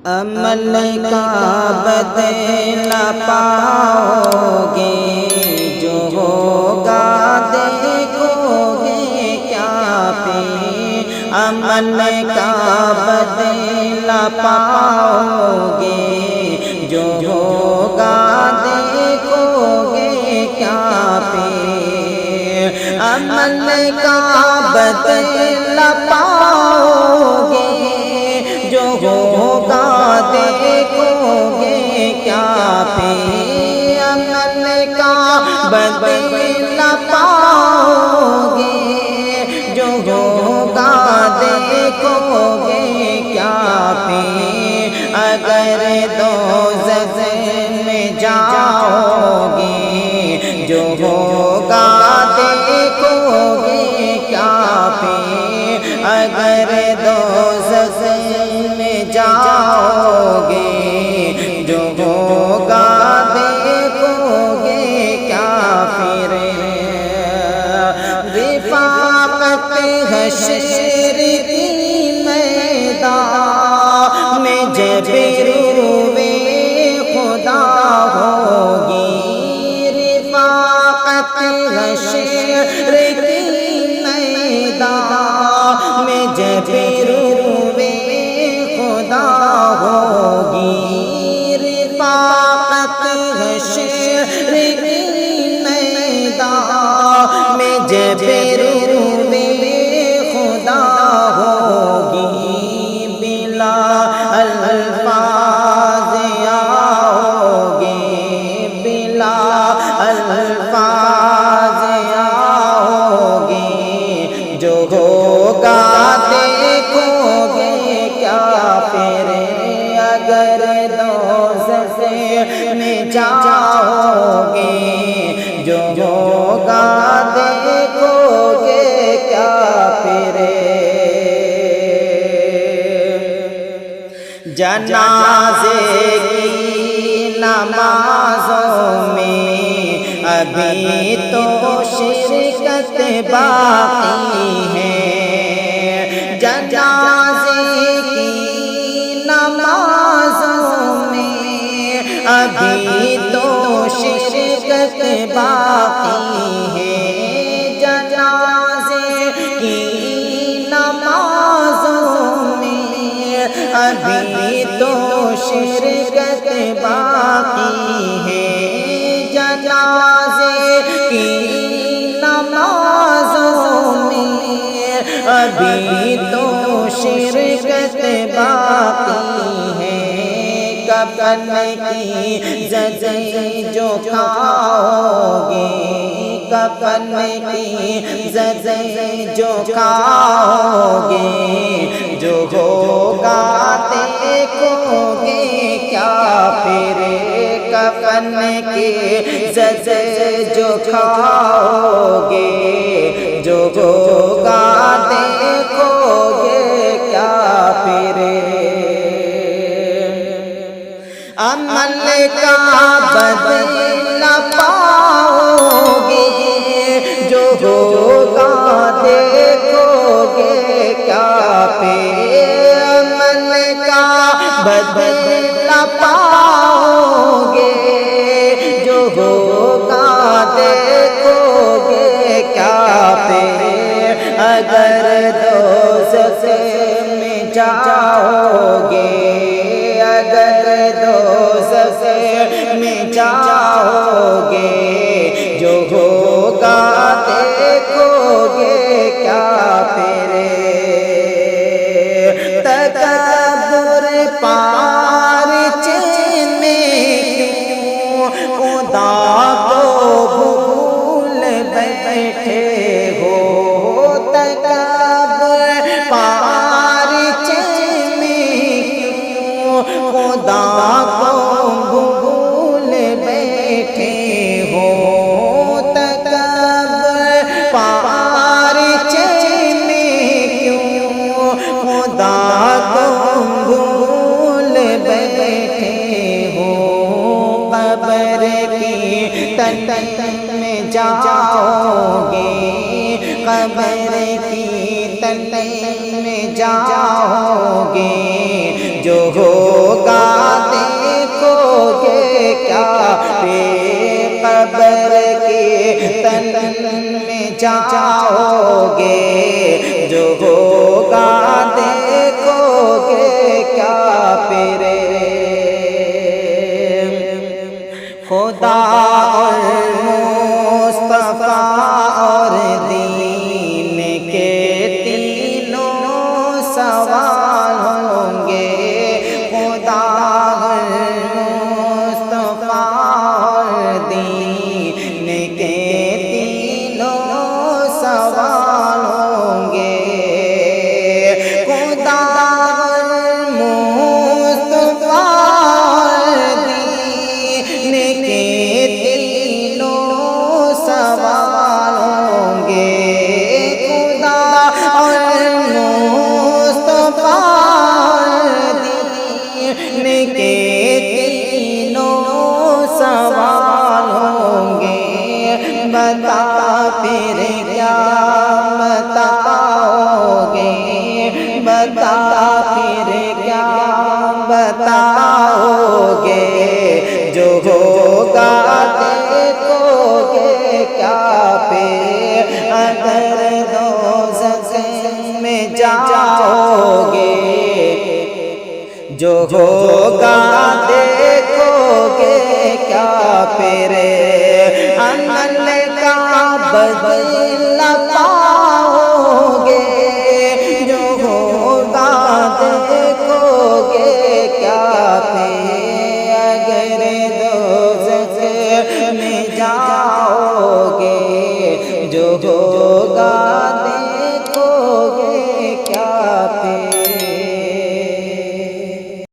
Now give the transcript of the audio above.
عمل کا بدلہ پاؤ گے، جو ہوگا دیکھو گے کیا پہ، عمل کا بدلہ پاؤ گے، جو ہوگا دیکھو گے کیا پہ، عمل کا بدلہ پاؤ گے، جو ہوگا دیکھو گے کیا پہ، عمل کا بدلہ پاؤ گے، جو ہوگا دیکھو گے کیا پہ، اگر دوزخ میں جاؤ گے، جو ہوگا دیکھو گے کیا پہ، اگر دوزخ میں جاؤ گے، جو ہوگا دیکھو گے کیا پھر، رفاقت حشر کی میدان میں جب روئے خدا ہوگی، رفاقت حشر کی میدان میں جب روئے خدا ہوگی، رفاقت حشر کی میدان میں جب روئے خدا ہوگی، بلا الفاظ آؤ گے، بلا الفاظ آؤ گے، جو ہوگا دیکھو گے کیا پھر، اگر دوزخ میں جاؤ گے، جو ہوگا دیکھو گے کیا پھر، جنازے کی نمازوں میں ابھی تو شرکت باقی ہے، جنازے کی نمازوں میں ابھی تو شرکت باقی ہے، جنازے کی نمازوں میں ابھی تو شرکت باقی ہے، جنازے کی نمازوں میں ابھی تو شرکت باقی ہے، کفن کی زدیں جو کھاؤ گے، کفن کی زدیں جو کھاؤ گے، جو ہوگا دیکھو گے کیا پھر، کفن کی زدیں جو کھاؤ گے، جو ہوگا دیکھو گے کیا پھر، عمل کا بدلہ پاؤ گے، جو ہوگا دیکھو گے کیا پہ، عمل کا بدلہ پاؤ گے، جو ہوگا دیکھو گے کیا پہ، اگر دوزخ میں جاؤ گے، اگر دوزخ میں جاؤ گے، جو ہوگا دیکھو گے کیا پھر، تکبر پارچ میں کیوں خدا کو بھول بیٹھے ہو، تکبر پارچ میں کیوں خدا کو بھول بیٹھے ہو، تکبر پارچ میں کیوں خدا کو بھول بیٹھے ہو، قبر کی تن میں جاؤ گے، قبر کی تن میں جاؤ گے، جو جو ہوگا دیکھو گے کیا بے قبر کے تن میں جاؤ گے جو ہوگا دیکھو گے کیا پھر خدا اور مصطفیٰ اور دین کے تینوں سوال ہوں گے خدا اور مصطفیٰ اور دین کے تینوں سوال ہوں گے خدا اور مصطفیٰ اور دین کے تینوں سوال ہوں گے خدا اور مصطفیٰ اور دین کے تینوں سوال ہوں گے بتا پھر کیا بتاؤ گے بتا پھر کیا بتاؤ گے جو ہوگا دیکھو گے کیا پھر اگر دوزخ میں جاؤ گے جو ہوگا دیکھو گے کیا پھر عمل کا بدلہ